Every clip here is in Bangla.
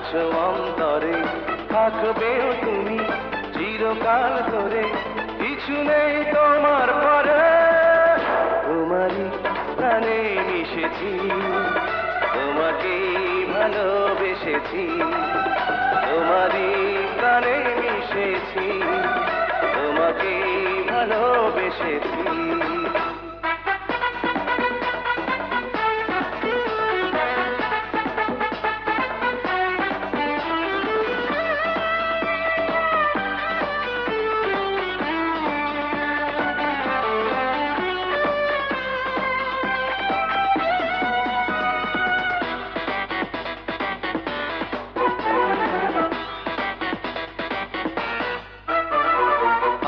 আছো অন্তরে, থাকবেও তুমি চিরকাল ধরে, কিছু নেই তোমার পরে। তোমারই প্রাণে মিশেছি, তোমাকেই ভালোবেসেছি, তোমারই প্রাণে মিশেছি, তোমাকেই ভালোবেসেছি।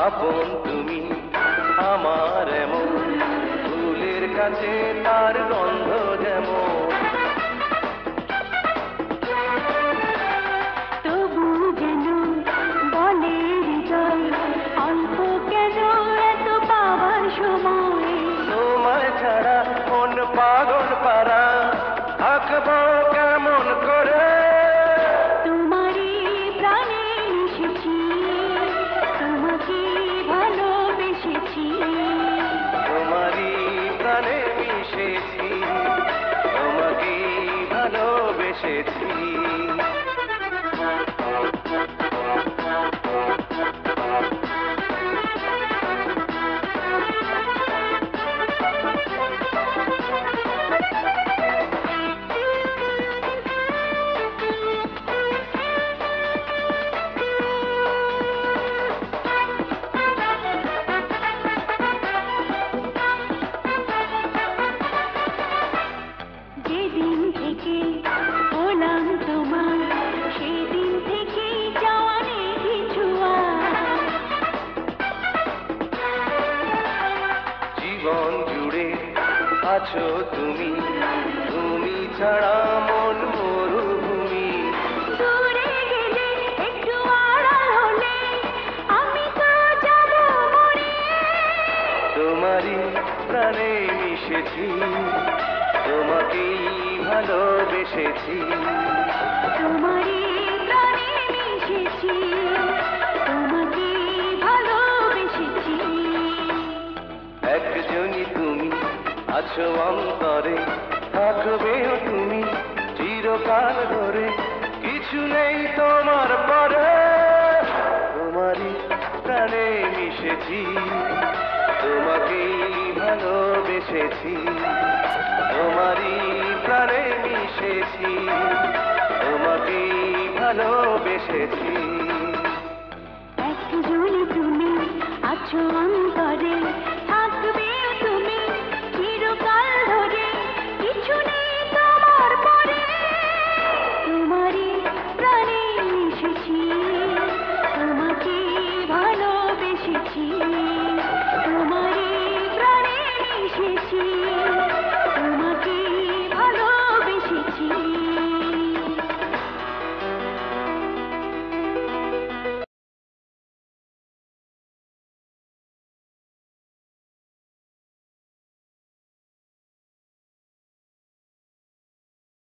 আপন তুমি আমার এমন, ফুলের কাছে তার গন্ধ যেমন। তবু যেন বলে হৃদয়, অল্প কেন এত পাওয়ার সময়। তোমায় ছাড়া মন পাগল পারা, থাকবো কেমন করে। তোমারই প্রাণে মিশেছি, তোমাকে ভালোবেসেছি। তোমারই প্রাণে মিশেছি, তোমাকে ভালোবেসেছি। যেদিন থেকে হলাম তোমার, সেদিন থেকে যাওয়া নেই কিছু আর। জীবন জুড়ে আছো তুমি, তুমি ছাড়া মন মরুভূমি। দূরে গেলে একটু আড়াল হলে আমি তো যাব মরে। তোমারই প্রাণে মিশেছি, তোমাকেই ভালোবেসেছি। তোমারই প্রাণে মিশেছি, তোমাকে ভালোবেসেছি। একজনই তুমি আছো অন্তরে, থাকবেও তুমি চিরকাল ধরে, কিছু নেই তোমার পরে। তোমারই প্রাণে মিশেছি, তোমাকেই ভালোবেসেছি, তোমারই প্রাণে মিশেছি, তোমাকেই ভালোবেসেছি। একজনই তুমি আছো